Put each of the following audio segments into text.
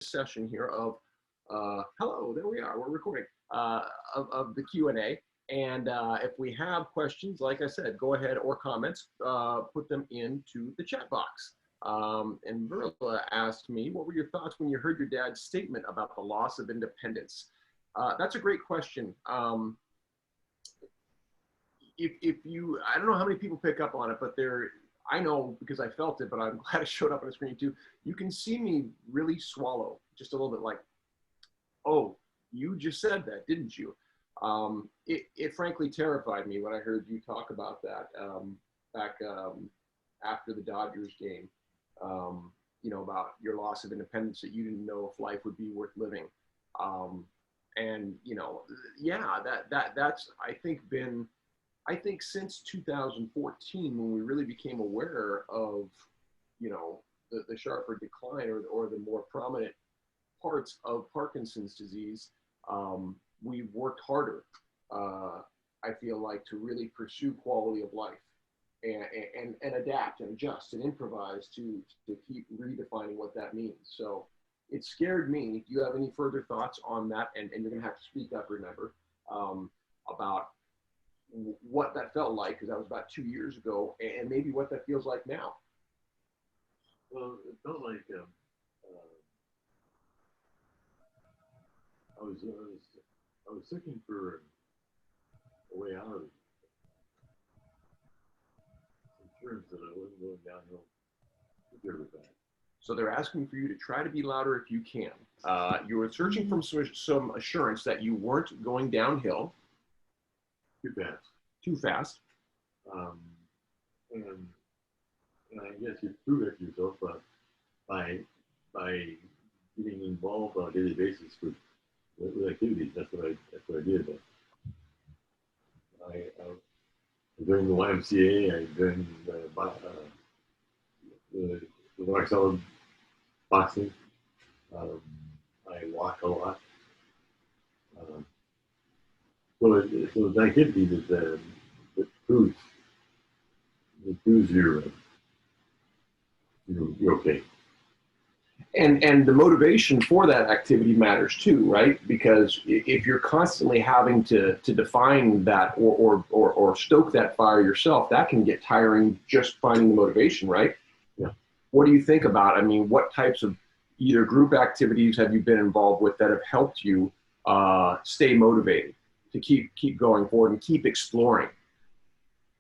session here of hello, there we are, we're recording of the Q&A. And if we have questions, like I said, go ahead, or comments, put them into the chat box. And Verla asked me, what were your thoughts when you heard your dad's statement about the loss of independence? That's a great question. If you, I don't know how many people pick up on it, but I know because I felt it, but I'm glad it showed up on the screen too. You can see me really swallow just a little bit, like, oh, you just said that, didn't you? It frankly terrified me when I heard you talk about that back after the Dodgers game, you know, about your loss of independence, that you didn't know if life would be worth living. And, you know, yeah, that's, I think since 2014, when we really became aware of, you know, the sharper decline or the more prominent parts of Parkinson's disease, we've worked harder, I feel like, to really pursue quality of life and adapt and adjust and improvise to keep redefining what that means. So it scared me. Do you have any further thoughts on that? And you're going to have to speak up, remember, about what that felt like, because that was about 2 years ago, and maybe what that feels like now. Well, it felt like I was looking for a way out of it. Insurance that I wasn't going downhill very fast. So they're asking for you to try to be louder if you can. You were searching for some assurance that you weren't going downhill too fast. And I guess you prove it to yourself by getting involved on a daily basis with activities. That's what I did. I joined the YMCA. I joined the Marcella boxing. I walk a lot. So it's an activity that proves you're okay. And the motivation for that activity matters too, right? Because if you're constantly having to define that or stoke that fire yourself, that can get tiring just finding the motivation, right? Yeah. What do you think about, I mean, what types of either group activities have you been involved with that have helped you stay motivated to keep going forward and keep exploring?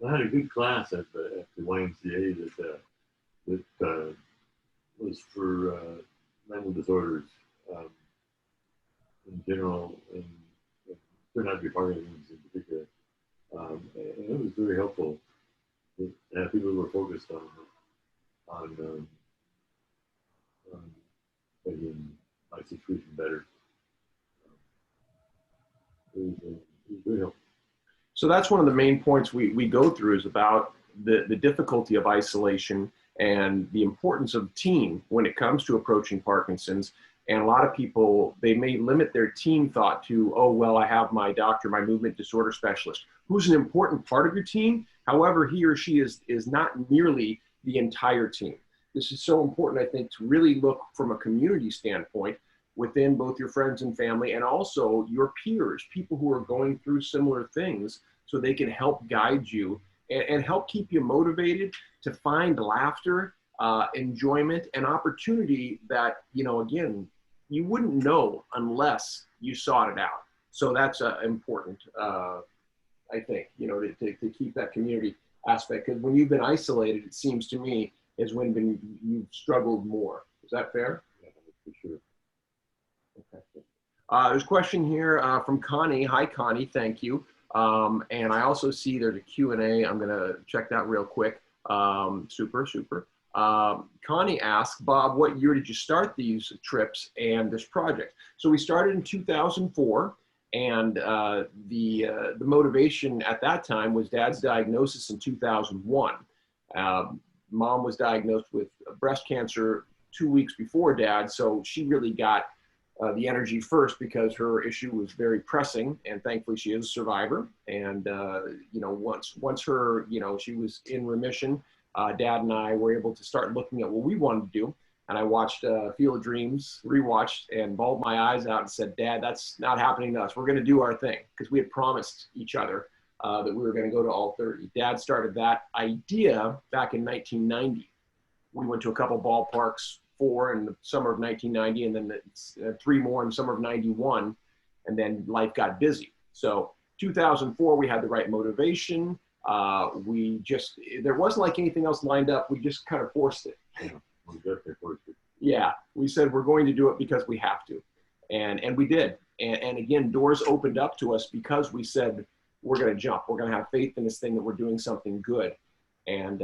I had a good class at the YMCA that was for mental disorders in general, and turned out to be Parkinson's in particular. And it was very helpful to have people who were focused on making my situation better. It was very helpful. So that's one of the main points we go through, is about the difficulty of isolation and the importance of team when it comes to approaching Parkinson's. And a lot of people, they may limit their team thought to, oh, well, I have my doctor, my movement disorder specialist, who's an important part of your team. However, he or she is not nearly the entire team. This is so important, I think, to really look from a community standpoint within both your friends and family, and also your peers, people who are going through similar things, so they can help guide you and help keep you motivated to find laughter, enjoyment, and opportunity that, you know, again, you wouldn't know unless you sought it out. So that's important, I think, you know, to keep that community aspect. Because when you've been isolated, it seems to me, is when you've struggled more. Is that fair? Yeah, for sure. Okay. There's a question here from Connie. Hi, Connie. Thank you. And I also see there's a Q&A. I'm going to check that real quick. Super. Connie asked, Bob, what year did you start these trips and this project? So we started in 2004, and the motivation at that time was Dad's diagnosis in 2001. Mom was diagnosed with breast cancer 2 weeks before Dad, so she really got the energy first because her issue was very pressing, and thankfully she is a survivor. And you know, once her, you know, she was in remission, Dad and I were able to start looking at what we wanted to do. And I watched Field of Dreams, rewatched, and bawled my eyes out and said, Dad, that's not happening to us. We're going to do our thing, because we had promised each other that we were going to go to all 30. Dad started that idea back in 1990. We went to a couple ballparks, 4 in the summer of 1990, and then 3 more in the summer of 91. And then life got busy. So 2004, we had the right motivation. There wasn't like anything else lined up. We just kind of forced it. Yeah, we said we're going to do it because we have to, and we did. And again, doors opened up to us because we said we're going to jump. We're going to have faith in this thing that we're doing something good, and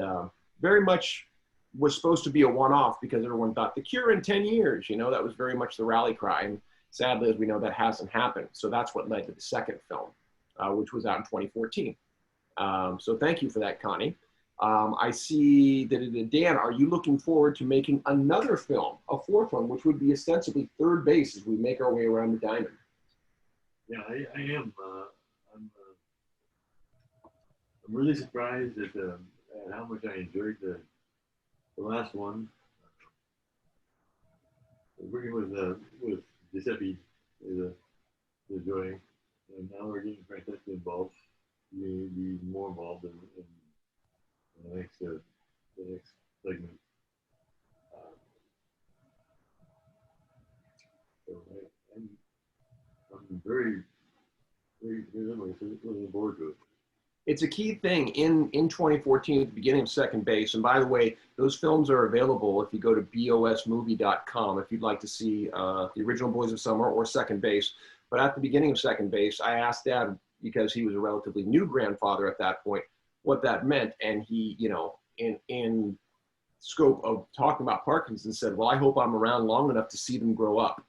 very much was supposed to be a one-off because everyone thought the cure in 10 years. You know, that was very much the rally cry, and sadly, as we know, that hasn't happened. So that's what led to the second film, which was out in 2014. So thank you for that, Connie. I see that, Dan, are you looking forward to making another film, a 4th one, which would be ostensibly third base as we make our way around the diamond? Yeah, I am. I'm really surprised at how much I enjoyed the last one. Working with Giuseppe is a joy, and now we're getting Francesca involved. Be more involved in the next segment. So I'm very looking forward to it. It's a key thing in 2014 at the beginning of Second Base. And by the way, those films are available if you go to bosmovie.com if you'd like to see the original Boys of Summer or Second Base. But at the beginning of Second Base, I asked Dad, because he was a relatively new grandfather at that point, what that meant. And he, you know, in scope of talking about Parkinson's, said, well, I hope I'm around long enough to see them grow up.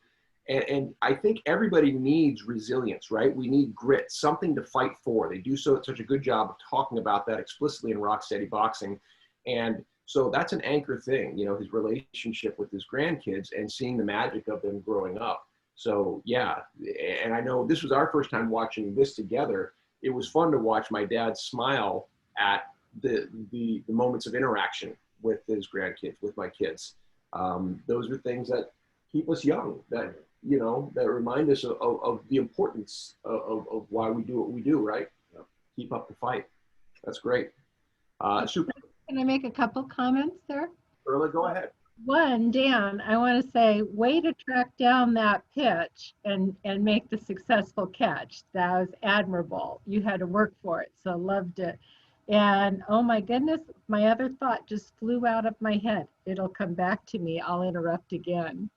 And I think everybody needs resilience, right? We need grit, something to fight for. They do such a good job of talking about that explicitly in Rocksteady Boxing. And so that's an anchor thing, you know, his relationship with his grandkids and seeing the magic of them growing up. So yeah, and I know this was our first time watching this together. It was fun to watch my dad smile at the moments of interaction with his grandkids, with my kids. Those are things that keep us young, that, you know, that remind us of the importance of why we do what we do, right? Yeah. Keep up the fight. That's great. Super. Can I make a couple comments there? Perla, go ahead. One, Dan, I want to say, way to track down that pitch and make the successful catch. That was admirable. You had to work for it, so loved it. And oh my goodness, my other thought just flew out of my head. It'll come back to me. I'll interrupt again.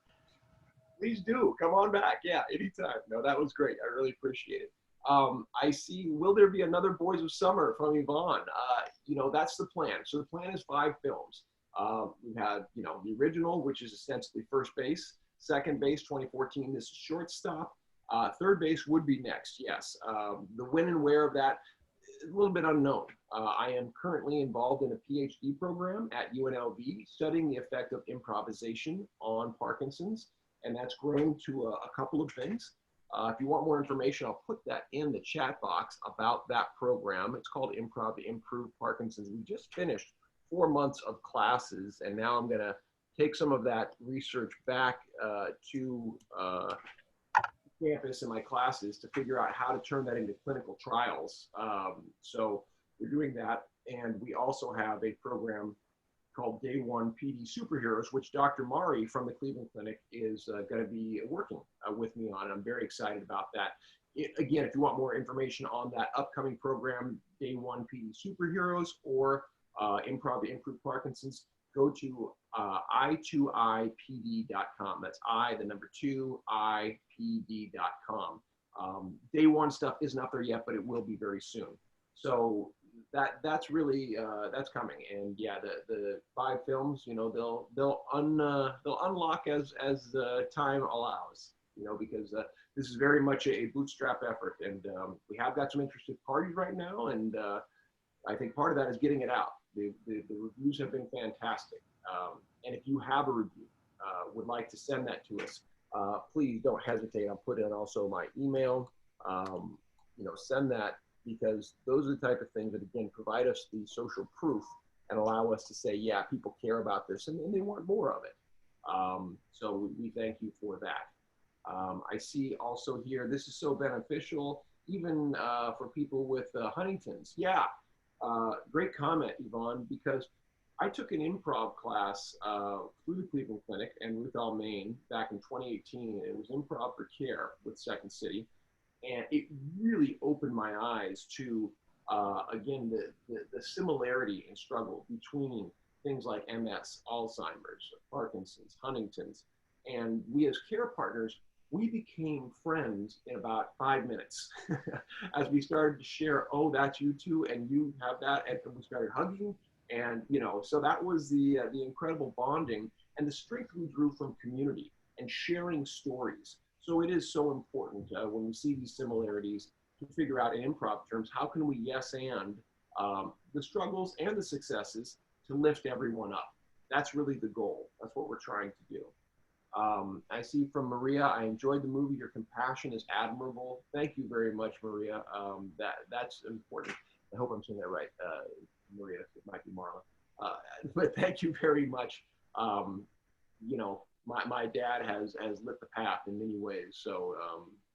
Please do. Come on back. Yeah, anytime. No, that was great. I really appreciate it. I see, will there be another Boys of Summer from Yvonne? You know, that's the plan. So the plan is 5 films. We've had, you know, the original, which is ostensibly First Base. Second Base, 2014, this is Shortstop. Third Base would be next, yes. The when and where of that, a little bit unknown. I am currently involved in a PhD program at UNLV studying the effect of improvisation on Parkinson's, and that's grown to a couple of things. If you want more information, I'll put that in the chat box about that program. It's called Improv to Improve Parkinson's. We just finished 4 months of classes, and now I'm going to take some of that research back to campus in my classes to figure out how to turn that into clinical trials. So we're doing that, and we also have a program called Day One PD Superheroes, which Dr. Mari from the Cleveland Clinic is going to be working with me on. I'm very excited about that. Again, if you want more information on that upcoming program, Day One PD Superheroes or Improv to Improve Parkinson's, go to i2ipd.com. That's i2ipd.com. Day One stuff isn't up there yet, but it will be very soon. So that's really that's coming. And yeah, the 5 films, you know, they'll unlock as time allows, you know, because this is very much a bootstrap effort, and we have got some interested parties right now, and I think part of that is getting it out. The reviews have been fantastic. And if you have a review, would like to send that to us, please don't hesitate. I'll put in also my email. You know, send that, because those are the type of things that, again, provide us the social proof and allow us to say, yeah, people care about this and they want more of it. So we thank you for that. I see also here, this is so beneficial, even for people with Huntington's. Yeah, great comment, Yvonne, because I took an improv class through the Cleveland Clinic and Ruth L. Maine back in 2018. It was Improv for Care with Second City. And it really opened my eyes to, again, the similarity and struggle between things like MS, Alzheimer's, Parkinson's, Huntington's. And we as care partners, we became friends in about 5 minutes as we started to share, oh, that's you too, and you have that, and we started hugging, and so that was the incredible bonding and the strength we drew from community and sharing stories. So it is so important when we see these similarities to figure out in improv terms, how can we yes and the struggles and the successes to lift everyone up. That's really the goal. That's what we're trying to do. I see from Maria, I enjoyed the movie. Your compassion is admirable. Thank you very much, Maria. That's important. I hope I'm saying that right, Maria. It might be Marla. But thank you very much. My dad has lit the path in many ways. So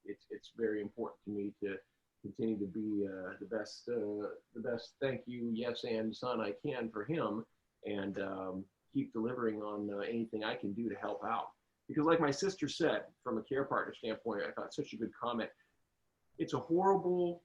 it's very important to me to continue to be the best thank you, yes, and son I can for him, and keep delivering on anything I can do to help out. Because like my sister said, from a care partner standpoint, I thought such a good comment. It's a horrible,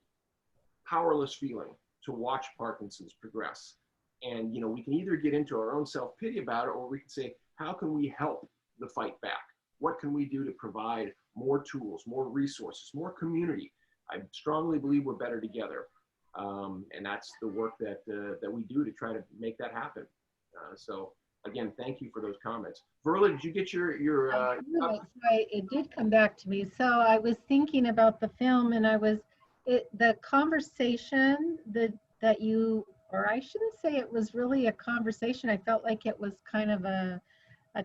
powerless feeling to watch Parkinson's progress. And, we can either get into our own self-pity about it, or we can say, how can we help the fight back? What can we do to provide more tools, more resources, more community? I strongly believe we're better together. And that's the work that we do to try to make that happen. So again, thank you for those comments. Verla, did you get your it did come back to me. So I was thinking about the film, and the conversation that you, or I shouldn't say it was really a conversation. I felt like it was kind of a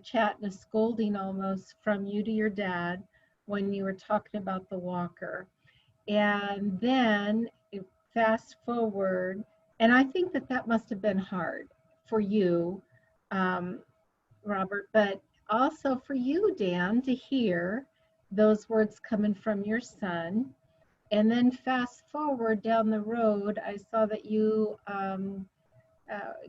chat and a scolding almost from you to your dad when you were talking about the walker. And then fast forward, and I think that must have been hard for you, Robert, but also for you, Dan, to hear those words coming from your son. And then fast forward down the road, I saw that you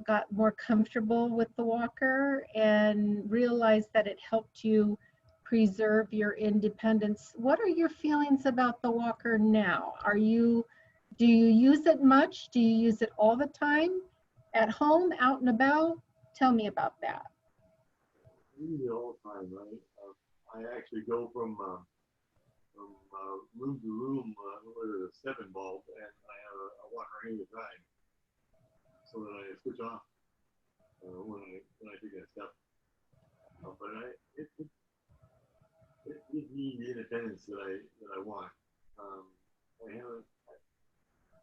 got more comfortable with the walker and realized that it helped you preserve your independence. What are your feelings about the walker now? Do you use it much? Do you use it all the time? At home, out and about? Tell me about that. I use it all the time, right? I actually go from room to room with a 7 bulb, and I have a walker any time, so that I switch off when I take that step. But it gives me the independence that I want.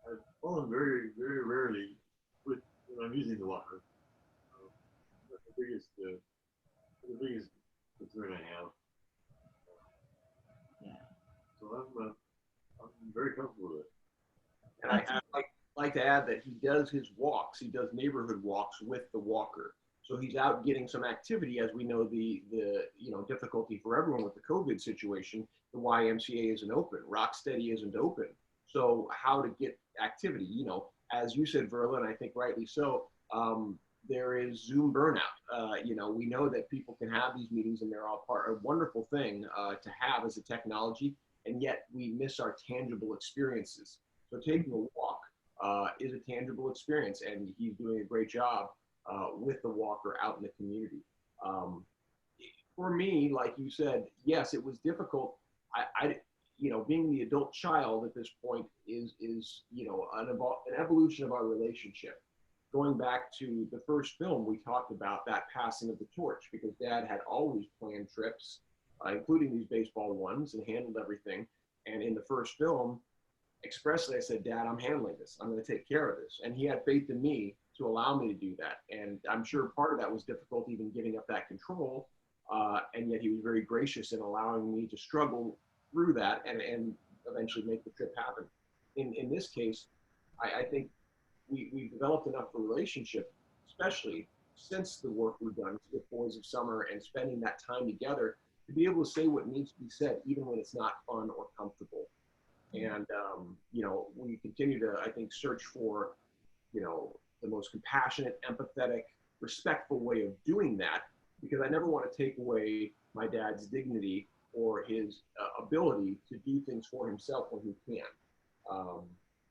I've fallen very, very rarely when I'm using the walker. That's the biggest concern I have. Yeah. So I'm very comfortable with it. And I like to add that he does his walks. He does neighborhood walks with the walker. So he's out getting some activity, as we know the difficulty for everyone with the COVID situation. The YMCA isn't open. Rocksteady isn't open. So how to get activity? As you said, Verla, and I think rightly so. There is Zoom burnout. We know that people can have these meetings, and they're all a wonderful thing to have as a technology, and yet we miss our tangible experiences. So taking a walk is a tangible experience, and he's doing a great job with the walker out in the community. For me, like you said, yes, it was difficult. Being the adult child at this point is an evolution of our relationship. Going back to the first film, we talked about that passing of the torch, because Dad had always planned trips, including these baseball ones, and handled everything. And in the first film, expressly, I said, Dad, I'm handling this. I'm going to take care of this. And he had faith in me to allow me to do that. And I'm sure part of that was difficult, even giving up that control. And yet he was very gracious in allowing me to struggle through that and eventually make the trip happen. In this case, I think we've developed enough of a relationship, especially since the work we've done with Boys of Summer and spending that time together to be able to say what needs to be said, even when it's not fun or comfortable. And, you know, we continue to, I think, search for, you know, the most compassionate, empathetic, respectful way of doing that, because I never want to take away my dad's dignity or his ability to do things for himself when he can.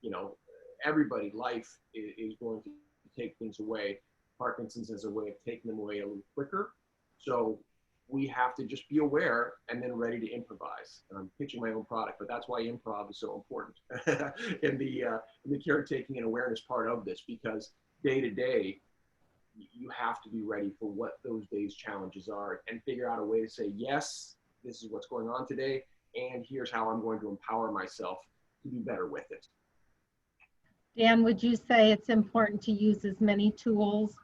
You know, everybody, life is going to take things away. Parkinson's is a way of taking them away a little quicker. So we have to just be aware and then ready to improvise. And I'm pitching my own product, but that's why improv is so important in the caretaking and awareness part of this, because day to day, you have to be ready for what those days' challenges are and figure out a way to say, yes, this is what's going on today, and here's how I'm going to empower myself to do better with it. Dan, would you say it's important to use as many tools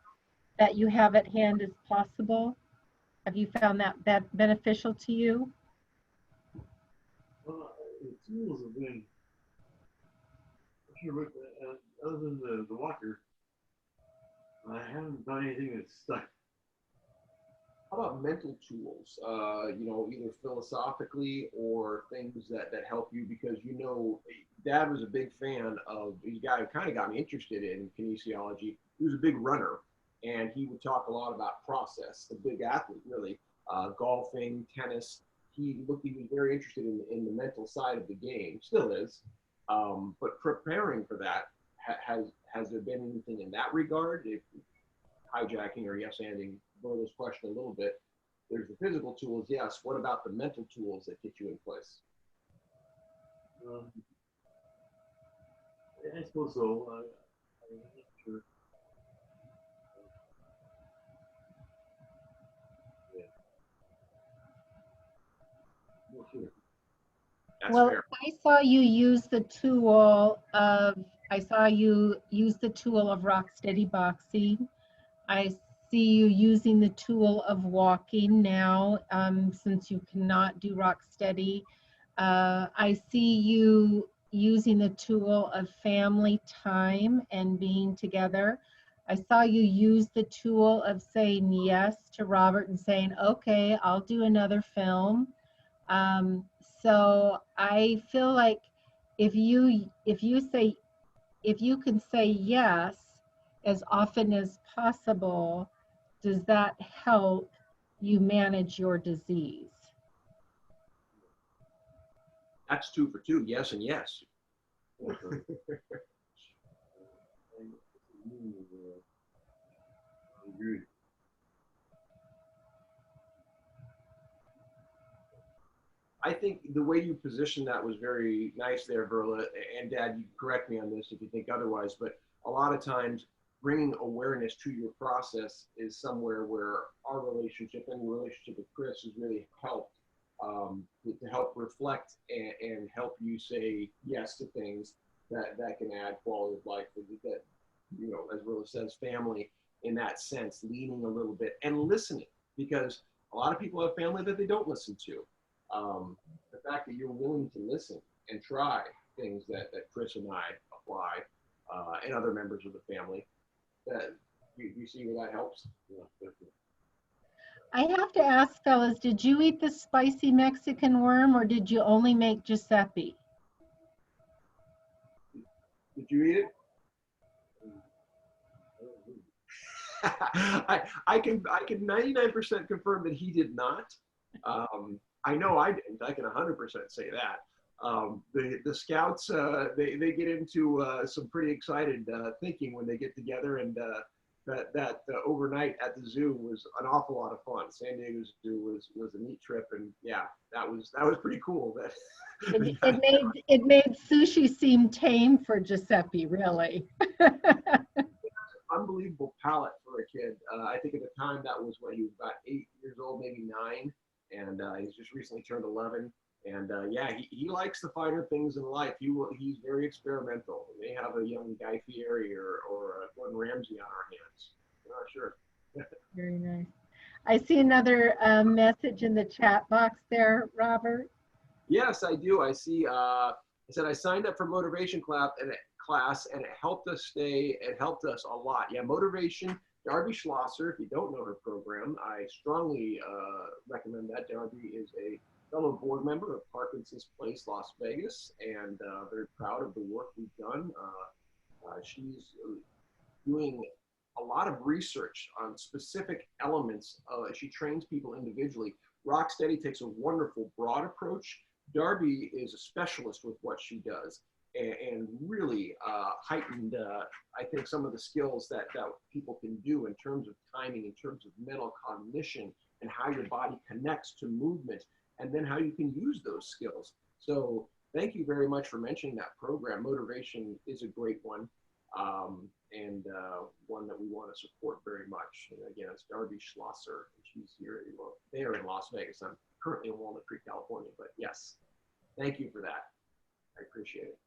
that you have at hand as possible? Have you found that beneficial to you? Well, the tools have been, other than the walker, I haven't found anything that's stuck. How about mental tools, you know, either philosophically or things that help you? Because, you know, Dad was a big fan of, the guy who kind of got me interested in kinesiology. He was a big runner, and he would talk a lot about process, a big athlete, really, golfing, tennis. He was very interested in the mental side of the game, still is. But preparing for that, has there been anything in that regard? If hijacking or yes-anding Berla's question a little bit, there's the physical tools, yes. What about the mental tools that get you in place? I suppose so. I'm not sure. Yeah. Not sure. That's Well, fair. I saw you use the tool of Rocksteady Boxing. I see you using the tool of walking now, since you cannot do Rocksteady. I see you using the tool of family time and being together. I saw you use the tool of saying yes to Robert and saying, okay, I'll do another film. So I feel like if you can say yes as often as possible, does that help you manage your disease? That's 2 for 2, yes and yes. Agreed. I think the way you positioned that was very nice there, Verla, and Dad, you correct me on this if you think otherwise, but a lot of times bringing awareness to your process is somewhere where our relationship and the relationship with Chris has really helped, to help reflect and help you say yes to things that can add quality of life, that, you know, as Verla says, family in that sense, leaning a little bit and listening, because a lot of people have family that they don't listen to. The fact that you're willing to listen and try things that Chris and I apply, and other members of the family, that you see where that helps? Yeah, definitely. I have to ask, fellas, did you eat the spicy Mexican worm or did you only make Giuseppe? Did you eat it? I can 99% confirm that he did not. I know I didn't. I can 100% say that. The scouts, they get into some pretty excited thinking when they get together, and that overnight at the zoo was an awful lot of fun. San Diego Zoo was a neat trip, and yeah, that was pretty cool. It made sushi seem tame for Giuseppe, really. Unbelievable palate for a kid. I think at the time that was when he was about 8 years old, maybe 9, and he's just recently turned 11. And yeah, he likes the finer things in life. He's very experimental. We may have a young Guy Fieri or Gordon Ramsay on our hands. I'm not sure. Very nice. I see another message in the chat box there, Robert. Yes, I do. I see. I said I signed up for motivation class, and it helped us stay. It helped us a lot. Yeah, motivation Darby Schlosser, if you don't know her program, I strongly recommend that. Darby is a fellow board member of Parkinsons Place, Las Vegas, and very proud of the work we've done. She's doing a lot of research on specific elements. She trains people individually. Rocksteady takes a wonderful broad approach. Darby is a specialist with what she does, and really heightened, I think, some of the skills that people can do in terms of timing, in terms of mental cognition, and how your body connects to movement, and then how you can use those skills. So thank you very much for mentioning that program. Motivation is a great one, and one that we want to support very much. And again, it's Darby Schlosser, and she's here. Well, they are in Las Vegas. I'm currently in Walnut Creek, California, but yes, thank you for that. I appreciate it.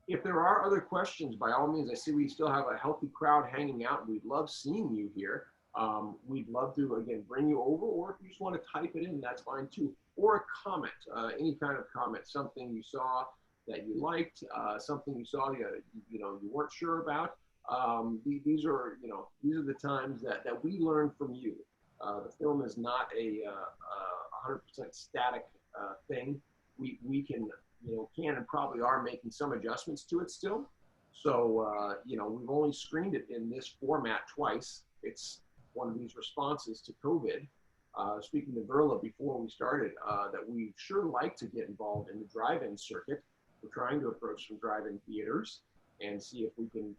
If there are other questions, by all means, I see we still have a healthy crowd hanging out. We'd love seeing you here. We'd love to, again, bring you over, or if you just want to type it in, that's fine too. Or a comment, any kind of comment, something you saw that you liked, something you saw you weren't sure about. These are the times that we learn from you. The film is not a 100% static thing. We can and probably are making some adjustments to it still. So, we've only screened it in this format twice. It's one of these responses to COVID. Speaking to Verla before we started, that we sure like to get involved in the drive-in circuit. We're trying to approach some drive-in theaters and see if we can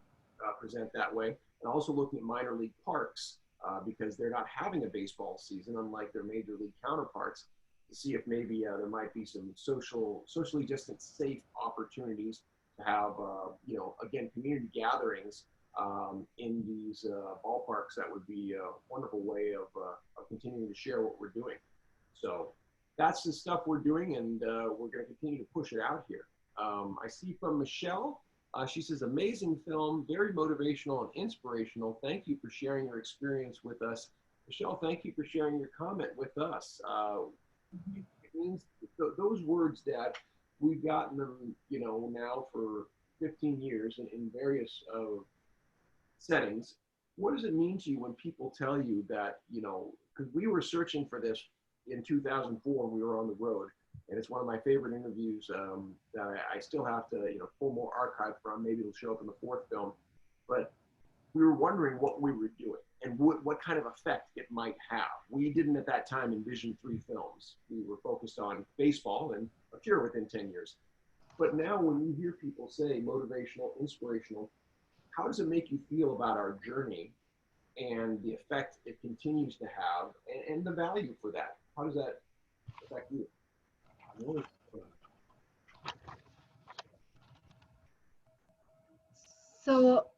present that way. And also looking at minor league parks because they're not having a baseball season, unlike their major league counterparts, to see if maybe there might be some socially distanced, safe opportunities to have, again, community gatherings in these ballparks. That would be a wonderful way of continuing to share what we're doing. So that's the stuff we're doing, and we're going to continue to push it out here. I see from Michelle, she says, amazing film, very motivational and inspirational. Thank you for sharing your experience with us. Michelle, thank you for sharing your comment with us. It means those words that we've gotten them, now for 15 years in various settings. What does it mean to you when people tell you that, because we were searching for this in 2004, we were on the road, and it's one of my favorite interviews that I still have to, pull more archive from. Maybe it'll show up in the fourth film, but we were wondering what we were doing and what kind of effect it might have. We didn't at that time envision 3 films. We were focused on baseball and a cure within 10 years. But now when you hear people say motivational, inspirational, how does it make you feel about our journey and the effect it continues to have and the value for that? How does that affect you? So,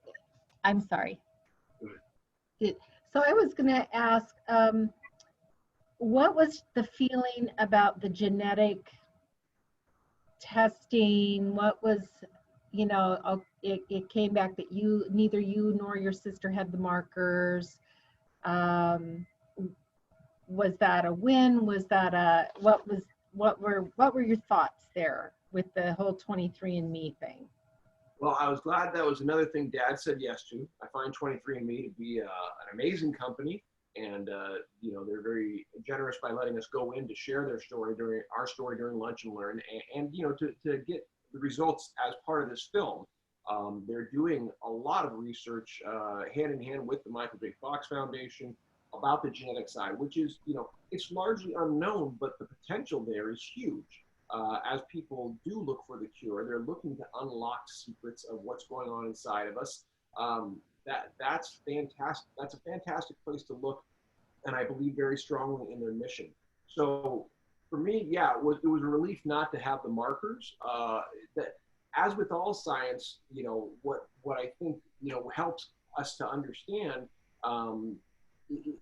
I'm sorry. So I was going to ask, what was the feeling about the genetic testing? What was, it came back that neither you nor your sister had the markers. Was that a win? Was that what were your thoughts there with the whole 23andMe thing? Well, I was glad that was another thing Dad said yes to. I find 23andMe to be an amazing company, and they're very generous by letting us go in to share their story during Lunch and Learn, and to get the results as part of this film. They're doing a lot of research hand in hand with the Michael J. Fox Foundation about the genetic side, which is, it's largely unknown, but the potential there is huge. As people do look for the cure, they're looking to unlock secrets of what's going on inside of us. That's fantastic. That's a fantastic place to look, and I believe very strongly in their mission. So for me, yeah, it was a relief not to have the markers. That, as with all science, what I think helps us to understand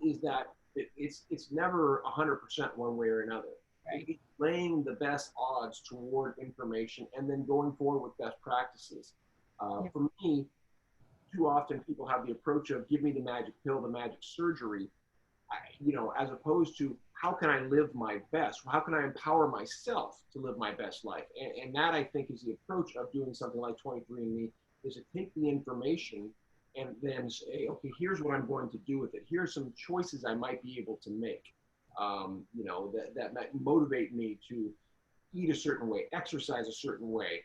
is that it's never 100% one way or another. Right. Laying the best odds toward information and then going forward with best practices. For me, too often people have the approach of give me the magic pill, the magic surgery, as opposed to how can I live my best? How can I empower myself to live my best life? And that, I think, is the approach of doing something like 23andMe, is to take the information and then say, okay, here's what I'm going to do with it. Here's some choices I might be able to make, you know, that might motivate me to eat a certain way, exercise a certain way,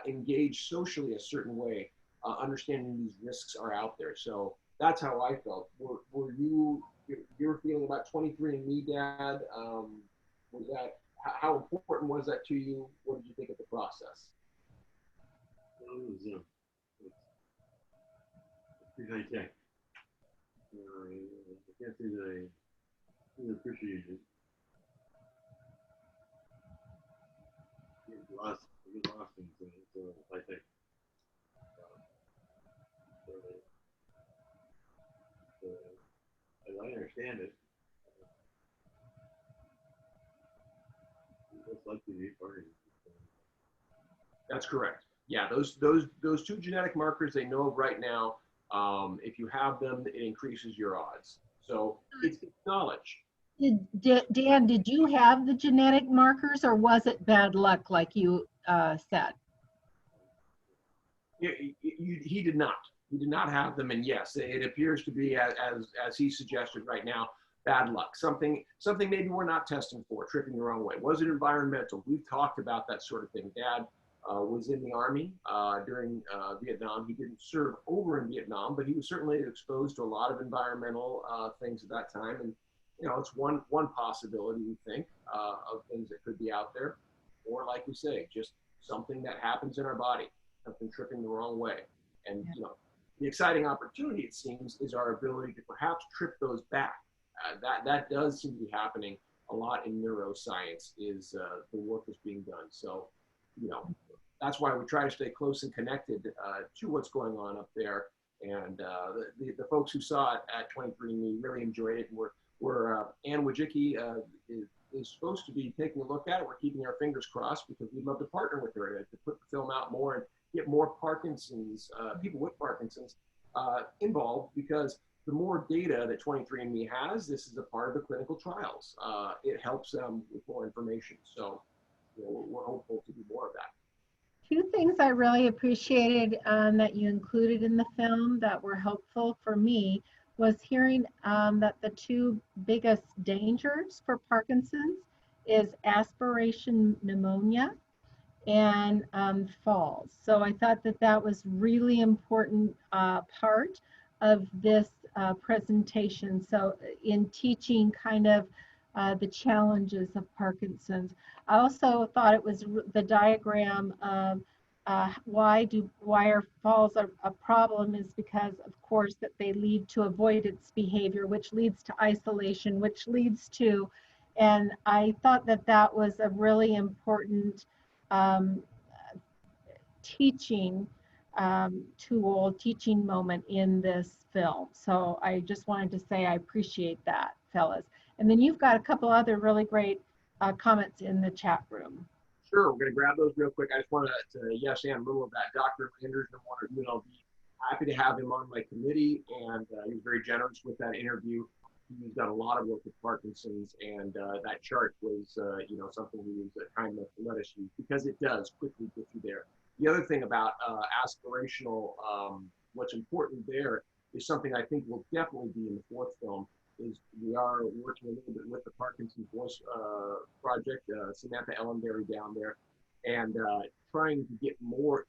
engage socially a certain way, understanding these risks are out there. So that's how I felt. Were you, your feeling about 23andMe, Dad? Was that, how important was that to you? What did you think of the process? Well, it was pretty high tech. I can't say that I really appreciated it. I get lost in some high tech. So, as I understand it, it's likely to be Parkinson's. That's correct. Yeah, those two genetic markers they know of right now. If you have them, it increases your odds. So it's knowledge. Dan, did you have the genetic markers, or was it bad luck, like you said? He did not. He did not have them, and yes, it appears to be as he suggested right now, bad luck. Something maybe we're not testing for, tripping the wrong way. Was it environmental? We've talked about that sort of thing. Dad was in the Army during Vietnam. He didn't serve over in Vietnam, but he was certainly exposed to a lot of environmental things at that time. And you know, it's one possibility we think of things that could be out there, or like we say, just something that happens in our body, something tripping the wrong way. And you know, the exciting opportunity, it seems, is our ability to perhaps trip those back. That does seem to be happening a lot in neuroscience. Is the work that's being done. So, you know, that's why we try to stay close and connected to what's going on up there. And the folks who saw it at 23andMe really enjoyed it. And we're Ann Wojcicki is supposed to be taking a look at it. We're keeping our fingers crossed because we'd love to partner with her to put the film out more and get more Parkinson's, people with Parkinson's involved, because the more data that 23andMe has, this is a part of the clinical trials. It helps them with more information. So you know, we're hopeful to do more of that. Two things I really appreciated that you included in the film that were helpful for me was hearing that the two biggest dangers for Parkinson's is aspiration pneumonia and falls. So I thought that that was really important part of this presentation. So in teaching kind of the challenges of Parkinson's. I also thought it was the diagram of why are falls a problem is because, of course, that they lead to avoidance behavior, which leads to isolation, which leads to, and I thought that that was a really important teaching tool, teaching moment in this film. So I just wanted to say I appreciate that, fellas. And then you've got a couple other really great comments in the chat room. Sure, we're going to grab those real quick. I just want to yes and a little of that. Dr. Anderson wanted UNLV. Happy to have him on my committee, and he was very generous with that interview. He's done a lot of work with Parkinson's, and that chart was, you know, something he was kind enough to let us use because it does quickly get you there. The other thing about aspirational, what's important there is something I think will definitely be in the fourth film. Is we are working a little bit with the Parkinson's Voice Project, Samantha Ellenberry down there, and trying to get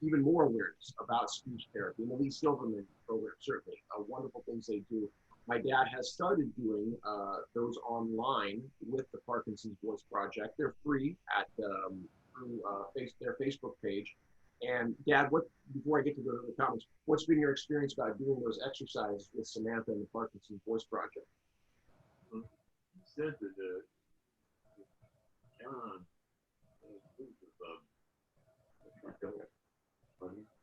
even more awareness about speech therapy. And the Lee Silverman program, certainly, wonderful things they do. My dad has started doing those online with the Parkinson's Voice Project. They're free at through their Facebook page. And Dad, before I get to the comments, what's been your experience about doing those exercises with Samantha and the Parkinson's Voice Project? You said that John,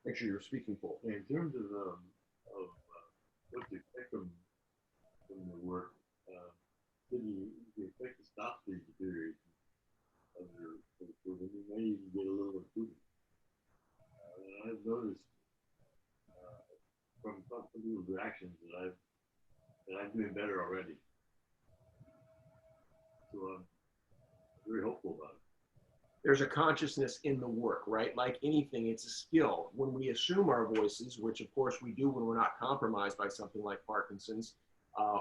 Make sure you're speaking full. in terms of what to expect from the work, then you expect to stop the deterioration of your improvement. You may even get a little improvement. And I've noticed from people's reactions that I'm doing better already. So I'm very hopeful about it. there's a consciousness in the work, right? Like anything, it's a skill. When we assume our voices, which of course we do when we're not compromised by something like Parkinson's,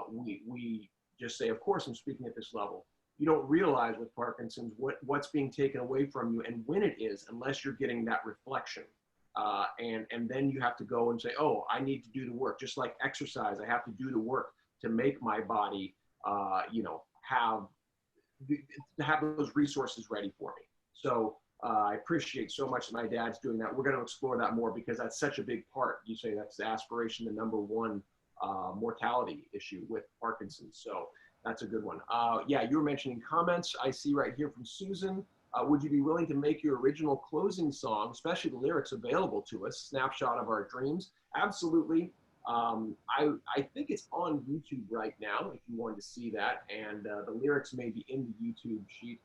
we just say, of course I'm speaking at this level. You don't realize with Parkinson's what's being taken away from you and when it is, unless you're getting that reflection. And then you have to go and say, oh, I need to do the work. Just like exercise, I have to do the work to make my body, have those resources ready for me. So I appreciate so much that my dad's doing that. We're going to explore that more because that's such a big part. You say that's the aspiration, the number one mortality issue with Parkinson's. So that's a good one. Yeah, you were mentioning comments. I see right here from Susan. Would you be willing to make your original closing song, especially the lyrics, available to us? Snapshot of Our Dreams. Absolutely. I think it's on YouTube right now if you wanted to see that, and the lyrics may be in the YouTube sheet.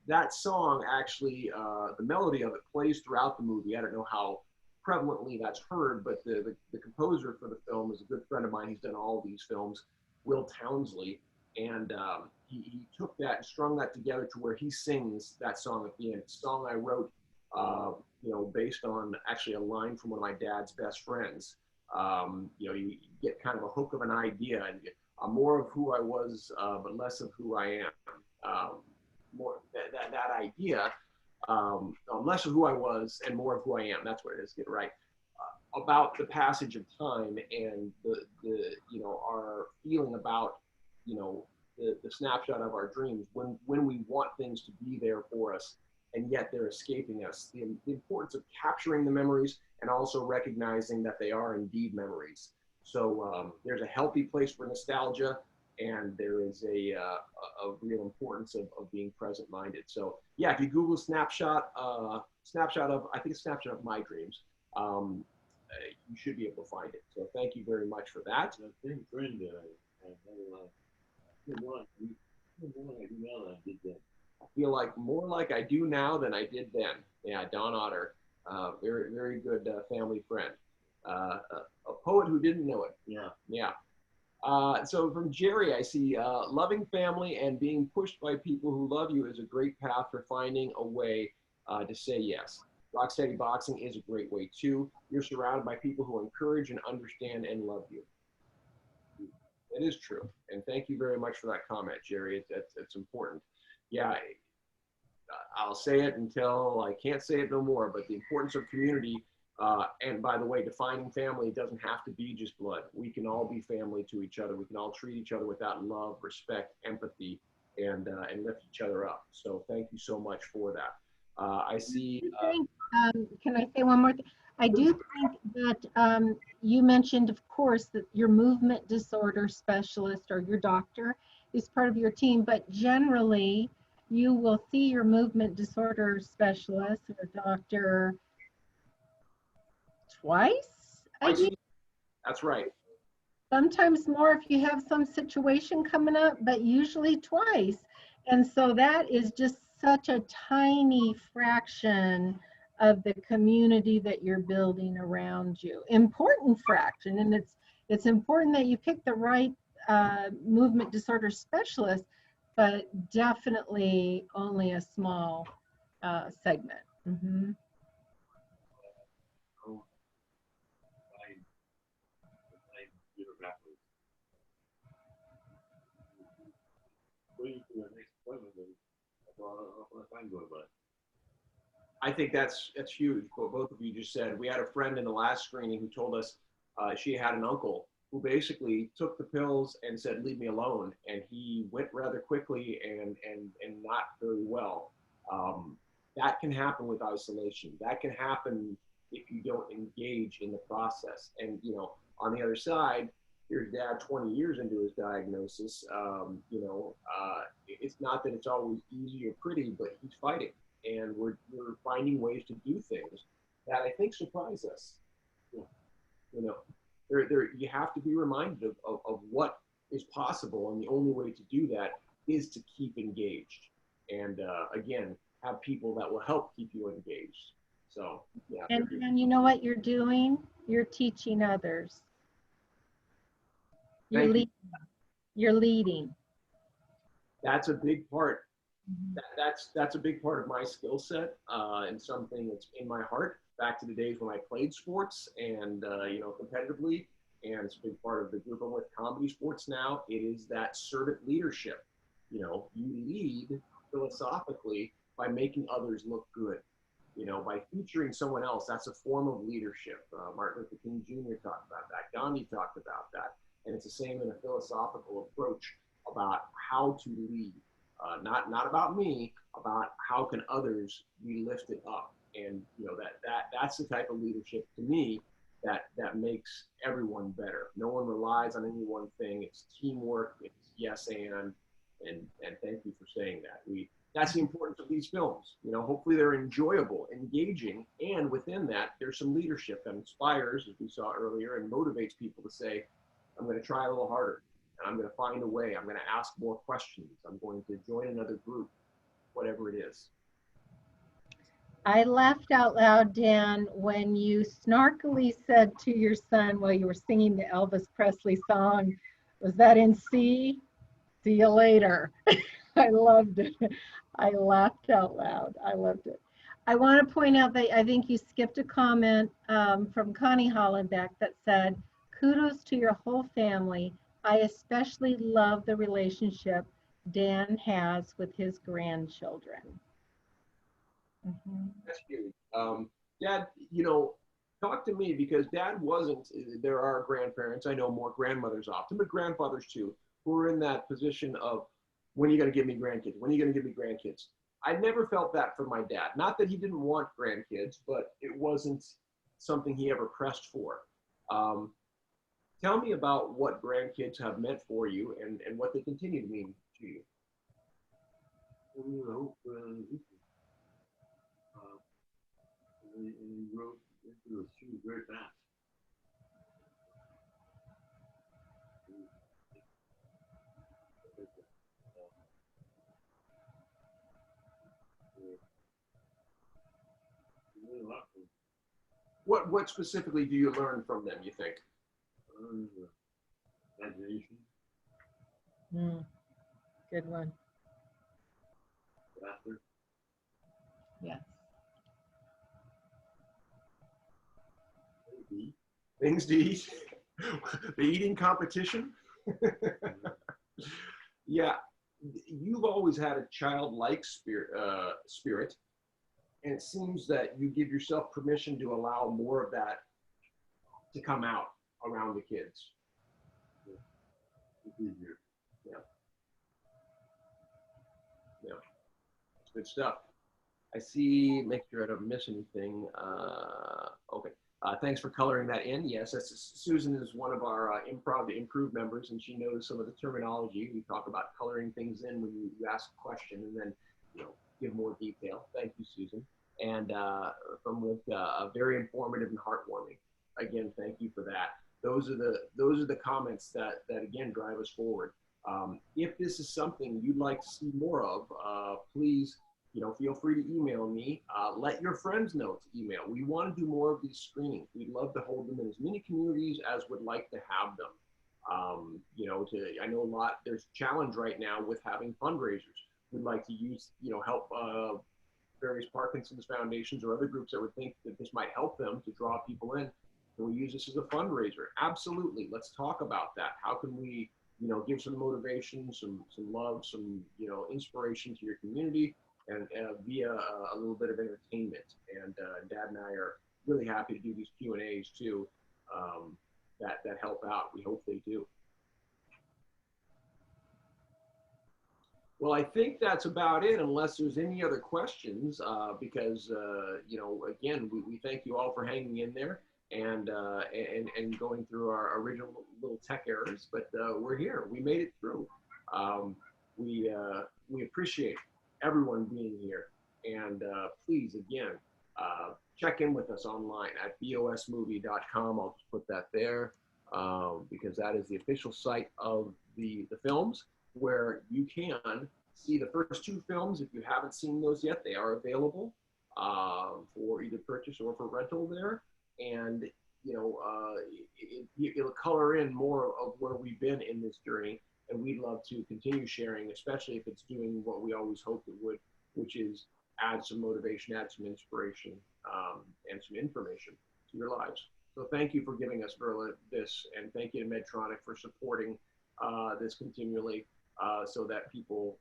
That song actually, the melody of it plays throughout the movie. I don't know how prevalently that's heard, but the composer for the film is a good friend of mine. He's done all these films, Will Townsley, and he took that and strung that together to where he sings that song at the end. It's a song I wrote, based on actually a line from one of my dad's best friends. You get kind of a hook of an idea, and more of who I was, but less of who I am. More that idea, less of who I was and more of who I am. That's what it is. Get it right. About the passage of time and the our feeling about the snapshot of our dreams when we want things to be there for us and yet they're escaping us. The importance of capturing the memories and also recognizing that they are indeed memories. So there's a healthy place for nostalgia, and there is a real importance of being present-minded. So yeah, if you Google snapshot of, I think it's snapshot of my dreams, you should be able to find it. So thank you very much for that. The same friend I feel like more like I do now than I did then. Yeah, Don Otter, very, very good family friend. A poet who didn't know it. Yeah. Yeah. So from Jerry, I see loving family and being pushed by people who love you is a great path for finding a way to say yes. Rocksteady Boxing is a great way too. You're surrounded by people who encourage and understand and love you. It is true. And thank you very much for that comment, Jerry. It's important. Yeah, I'll say it until I can't say it no more, but the importance of community, and by the way, defining family doesn't have to be just blood. We can all be family to each other. We can all treat each other with that love, respect, empathy, and lift each other up. So thank you so much for that. I see. Can I say one more thing? I do think that you mentioned, of course, that your movement disorder specialist or your doctor is part of your team, but generally you will see your movement disorder specialist or doctor twice a year. That's right. Sometimes more if you have some situation coming up, but usually twice. And so that is just such a tiny fraction of the community that you're building around you. Important fraction, and it's important that you pick the right movement disorder specialist, but definitely only a small segment. Mm-hmm. I think that's huge. What both of you just said. We had a friend in the last screening who told us she had an uncle who basically took the pills and said, "Leave me alone," and he went rather quickly and not very well. That can happen with isolation. That can happen if you don't engage in the process. And on the other side, here's Dad 20 years into his diagnosis. It's not that it's always easy or pretty, but he's fighting. And we're finding ways to do things that I think surprise us. You have to be reminded of what is possible, and the only way to do that is to keep engaged. And again, have people that will help keep you engaged. So yeah. And you know what you're doing? You're teaching others. You're leading. That's a big part. Mhm. That's a big part of my skill set, and something that's in my heart. Back to the days when I played sports and competitively, and it's a big part of the group I'm with, comedy sports now. It is that servant leadership. You lead philosophically by making others look good. By featuring someone else, that's a form of leadership. Martin Luther King Jr. talked about that. Gandhi talked about that. And it's the same in a philosophical approach about how to lead. Not about me, about how can others be lifted up. And that's the type of leadership to me that makes everyone better. No one relies on any one thing. It's teamwork. It's yes and thank you for saying that. That's the importance of these films. Hopefully they're enjoyable, engaging, and within that, there's some leadership that inspires, as we saw earlier, and motivates people to say, I'm going to try a little harder, and I'm going to find a way. I'm going to ask more questions. I'm going to join another group, whatever it is. I laughed out loud, Dan, when you snarkily said to your son while you were singing the Elvis Presley song, was that in C? See you later. I loved it. I laughed out loud. I loved it. I want to point out that I think you skipped a comment from Connie Hollenbeck that said, kudos to your whole family. I especially love the relationship Dan has with his grandchildren. Mhm. That's huge. Dad, talk to me because Dad wasn't. There are grandparents. I know more grandmothers often, but grandfathers too, who are in that position of, when are you going to give me grandkids? When are you going to give me grandkids? I never felt that from my dad. Not that he didn't want grandkids, but it wasn't something he ever pressed for. Um, Tell me about what grandkids have meant for you and what they continue to mean to you. Well, uh, and he wrote into those shoes very fast. What specifically do you learn from them, you think? Imagination, Good one. laughter, Yes. maybe. Things to eat. The eating competition. Yeah, you've always had a childlike spirit, and it seems that you give yourself permission to allow more of that to come out around the kids. It's easier. Yeah, yeah, it's good stuff. I see. Make sure I don't miss anything. Okay. Thanks for coloring that in. Yes, Susan is one of our Improv to Improve members, and she knows some of the terminology. We talk about coloring things in when you ask a question, and then give more detail. Thank you, Susan. And from very informative and heartwarming. Again, thank you for that. Those are the comments that again drive us forward. If this is something you'd like to see more of, please feel free to email me. Let your friends know to email. We want to do more of these screenings. We'd love to hold them in as many communities as would like to have them. I know there's a challenge right now with having fundraisers. We'd like to use, help various Parkinson's foundations or other groups that would think that this might help them to draw people in. Can we use this as a fundraiser? Absolutely. Let's talk about that. How can we, give some motivation, some love, some, inspiration to your community, and via a little bit of entertainment. And Dad and I are really happy to do these Q&As too, that help out. We hope they do. Well, I think that's about it, unless there's any other questions, because, again, we thank you all for hanging in there and going through our original little tech errors, but we're here. We made it through. We appreciate everyone being here. And please, again, check in with us online at bosmovie.com. I'll just put that there because that is the official site of the films, where you can see the first two films. If you haven't seen those yet, they are available for either purchase or for rental there. And, it'll color in more of where we've been in this journey. and we'd love to continue sharing, especially if it's doing what we always hoped it would, which is add some motivation, add some inspiration, and some information to your lives. So thank you for giving us, Verla, this, and thank you to Medtronic for supporting this continually so that people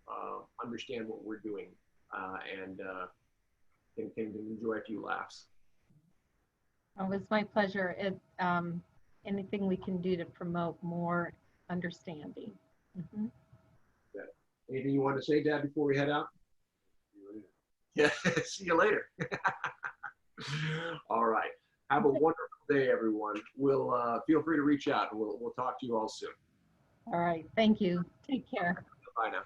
understand what we're doing and can enjoy a few laughs. Oh, it was my pleasure. Anything we can do to promote more understanding. Mm-hmm. Yeah. Anything you want to say, Dad, before we head out? See you later. Yeah, see you later. All right. Have a wonderful day, everyone. We'll feel free to reach out, and we'll talk to you all soon. All right. Thank you. Take care. Bye now.